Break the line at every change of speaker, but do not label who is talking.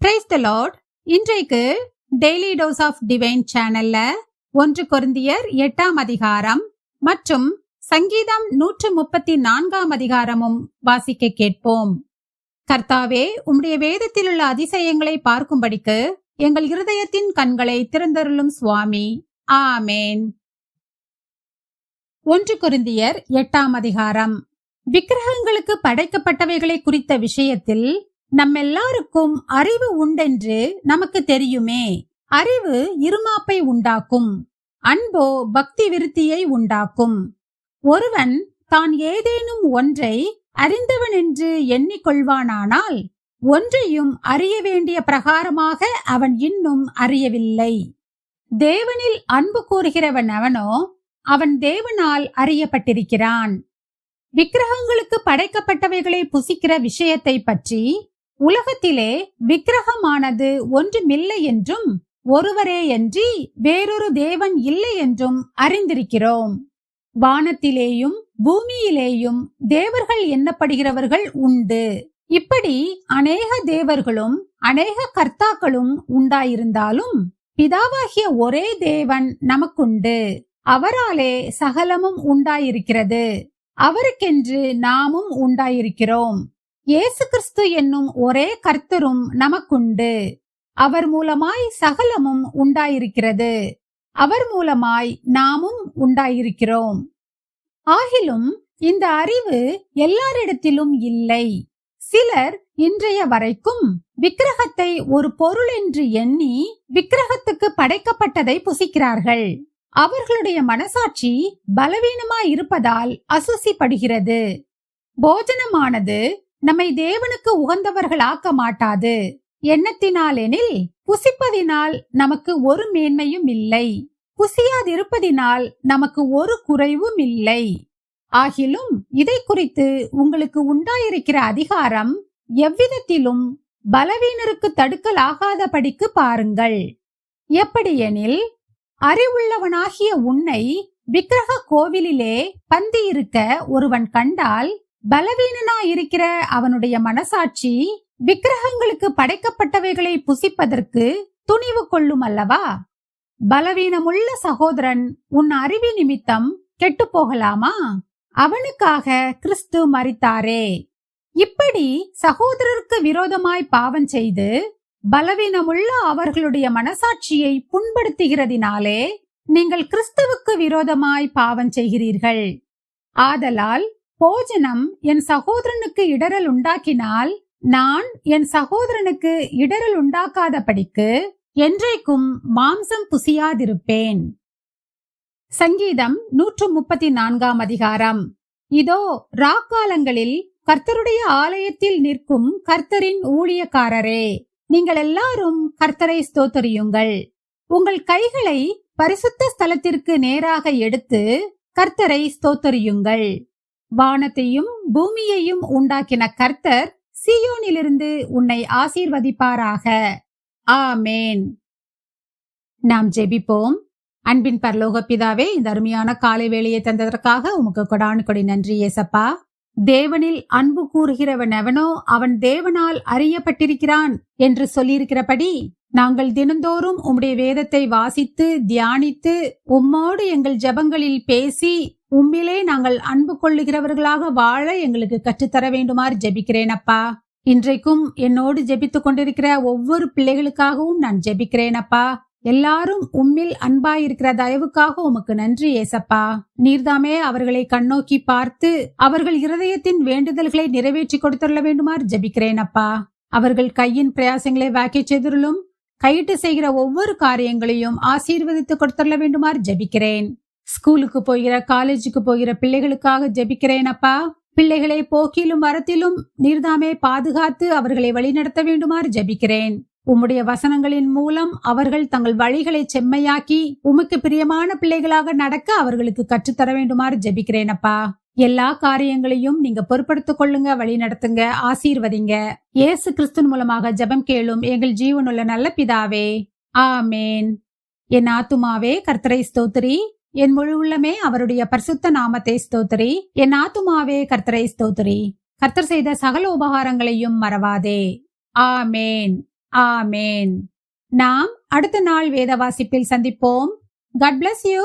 Praise the Lord. இன்றைக்கு daily dose of divine சேனல்ல 1 கொரிந்தியர் 8ஆம் அதிகாரம் மற்றும் சங்கீதம் 134ஆம் அதிகாரமும் வாசிக்க கேட்போம். கர்த்தாவே, உம்முடைய வேதத்தில் உள்ள அதிசயங்களை பார்க்கும்படிக்கு எங்கள் இருதயத்தின் கண்களை திறந்தருளும் சுவாமி. ஆமேன். 1 கொரிந்தியர் 8ஆம் அதிகாரம். விக்கிரகங்களுக்கு படைக்கப்பட்டவைகளை குறித்த விஷயத்தில் நம்மெல்லாருக்கும் அறிவு உண்டென்று நமக்கு தெரியுமே. அறிவு இருமாப்பை உண்டாக்கும், அன்போ பக்தி விருத்தியை உண்டாக்கும். ஒருவன் தான் ஏதேனும் ஒன்றை அறிந்தவன் என்று எண்ணிக்கொள்வானானால் ஒன்றையும் அறிய வேண்டிய பிரகாரமாக அவன் இன்னும் அறியவில்லை. தேவனில் அன்பு கூறுகிறவன் அவனோ அவன் தேவனால் அறியப்பட்டிருக்கிறான். விக்கிரகங்களுக்கு படைக்கப்பட்டவைகளை புசிக்கிற விஷயத்தை பற்றி உலகத்திலே விக்கிரகமானது ஒன்றுமில்லை என்றும் ஒருவரேயன்றி வேறொரு தேவன் இல்லை என்றும் அறிந்திருக்கிறோம். வானத்திலேயும் பூமியிலேயும் தேவர்கள் எண்ணப்படுகிறவர்கள் உண்டு. இப்படி அநேக தேவர்களும் அநேக கர்த்தாக்களும் உண்டாயிருந்தாலும் பிதாவாகிய ஒரே தேவன் நமக்குண்டு. அவராலே சகலமும் உண்டாயிருக்கிறது. அவருக்கென்று நாமும் உண்டாயிருக்கிறோம். இயேசு கிறிஸ்து என்னும் ஒரே கர்த்தரும் நமக்குண்டு. அவர் மூலமாய் சகலமும் உண்டாயிருக்கிறது. அவர் மூலமாய் நாமும் உண்டாயிருக்கிறோம். ஆகிலும் இந்த அறிவு எல்லாரிடத்திலும் இல்லை. சிலர் இன்றைய வரைக்கும் விக்கிரகத்தை ஒரு பொருள் என்று எண்ணி விக்கிரகத்துக்கு படைக்கப்பட்டதை புசிக்கிறார்கள். அவர்களுடைய மனசாட்சி பலவீனமாய் இருப்பதால் அசுசிப்படுகிறது. போஜனமானது நம்மை தேவனுக்கு உகந்தவர்களாக்க மாட்டாது. எண்ணத்தினாலெனில் புசிப்பதினால் நமக்கு ஒரு மேன்மையும் இல்லை, புசியாதிருப்பதினால் நமக்கு ஒரு குறைவும் இல்லை. ஆகிலும் இதை குறித்து உங்களுக்கு உண்டாயிருக்கிற அதிகாரம் எவ்விதத்திலும் பலவீனருக்கு தடுக்கலாகாதபடிக்கு பாருங்கள். எப்படியெனில், அறிவுள்ளவனாகிய உன்னை விக்கிரக கோவிலிலே பந்தியிருக்க ஒருவன் கண்டால் பலவீனனாயிருக்கிற அவனுடைய மனசாட்சி விக்கிரகங்களுக்கு படைக்கப்பட்டவைகளை புசிப்பதற்கு துணிவு கொள்ளும் அல்லவா? பலவீனமுள்ள சகோதரன் உன் அறிவு நிமித்தம் கெட்டு போகலாமா? அவனுக்காக கிறிஸ்து மரித்தாரே. இப்படி சகோதரருக்கு விரோதமாய் பாவம் செய்து பலவீனமுள்ள அவர்களுடைய மனசாட்சியை புண்படுத்துகிறதினாலே நீங்கள் கிறிஸ்துவுக்கு விரோதமாய் பாவம் செய்கிறீர்கள். ஆதலால் போஜனம் என் சகோதரனுக்கு இடரல் உண்டாக்கினால் நான் என் சகோதரனுக்கு இடரல் உண்டாக்காதபடிக்கு என்றைக்கும் மாம்சம் புசியாதிருப்பேன். சங்கீதம் 134ஆம் அதிகாரம். இதோ ராக்காலங்களில் கர்த்தருடைய ஆலயத்தில் நிற்கும் கர்த்தரின் ஊழியக்காரரே, நீங்கள் எல்லாரும் கர்த்தரை ஸ்தோத்தரியுங்கள். உங்கள் கைகளை பரிசுத்த ஸ்தலத்திற்கு நேராக எடுத்து கர்த்தரை ஸ்தோத்தரியுங்கள். வானத்தையும் பூமியையும் உண்டாக்கின கர்த்தர் சீயோனிலிருந்து உன்னை ஆசீர்வதிப்பாராக. ஆமேன். நாம் ஜெபிப்போம். அன்பின் பரலோக பிதாவே, இந்த அருமையான காலை வேளையை தந்ததற்காக உமக்கு கொடானு கொடி நன்றி ஏசப்பா. தேவனில் அன்பு கூறுகிறவன் எவனோ அவன் தேவனால் அறியப்பட்டிருக்கிறான் என்று சொல்லியிருக்கிறபடி நாங்கள் தினந்தோறும் உம்முடைய வேதத்தை வாசித்து தியானித்து உம்மோடு எங்கள் ஜெபங்களில் பேசி உம்மிலே நாங்கள் அன்பு கொள்ளுகிறவர்களாக வாழ எங்களுக்கு கற்றுத்தர வேண்டுமாறு ஜெபிக்கிறேன் அப்பா. இன்றைக்கும் என்னோடு ஜெபித்துக் கொண்டிருக்கிற ஒவ்வொரு பிள்ளைகளுக்காகவும் நான் ஜெபிக்கிறேன் அப்பா. எல்லாரும் உம்மில் அன்பாயிருக்கிற தயவுக்காக உமக்கு நன்றி ஏசப்பா. நீர்தாமே அவர்களை கண்ணோக்கி பார்த்து அவர்கள் இருதயத்தின் வேண்டுதல்களை நிறைவேற்றி கொடுத்துள்ள வேண்டுமாறு ஜெபிக்கிறேன் அப்பா. அவர்கள் கையின் பிரயாசங்களை வாக்கி செய்துள்ளும் கையிட்டு செய்கிற ஒவ்வொரு காரியங்களையும் ஆசீர்வதித்து கொடுத்துள்ள வேண்டுமாறு ஜெபிக்கிறேன். ஸ்கூலுக்கு போகிற காலேஜுக்கு போகிற பிள்ளைகளுக்காக ஜெபிக்கிறேன் அப்பா. பிள்ளைகளை போக்கிலும் வரத்திலும் நீர்தாமே பாதுகாத்து அவர்களை வழிநடத்த வேண்டுமாறு ஜெபிக்கிறேன். உம்முடைய வசனங்களின் மூலம் அவர்கள் தங்கள் வழிகளை செம்மையாக்கி உமக்கு பிரியமான பிள்ளைகளாக நடக்க அவர்களுக்கு கற்றுத்தர வேண்டுமாறு ஜெபிக்கிறேன் அப்பா. எல்லா காரியங்களையும் நீங்க பொறுப்படுத்திக் கொள்ளுங்க, வழி நடத்துங்க, ஆசீர்வதிங்க. இயேசு கிறிஸ்துவின் மூலமாக ஜெபம் கேளும் எங்கள் ஜீவனுள்ள நல்ல பிதாவே. ஆமேன். என் ஆத்துமாவே கர்த்தரை ஸ்தோத்திரி, என் முழு உள்ளமே அவருடைய பரிசுத்த நாமத்தை ஸ்தோத்திரி. என் ஆத்துமாவே கர்த்தரை ஸ்தோத்திரி. கர்த்தர் செய்த சகல உபகாரங்களையும் மறவாதே. ஆமேன். ஆமேன். நாம் அடுத்த நாள் வேத வாசிப்பில் சந்திப்போம். God bless you.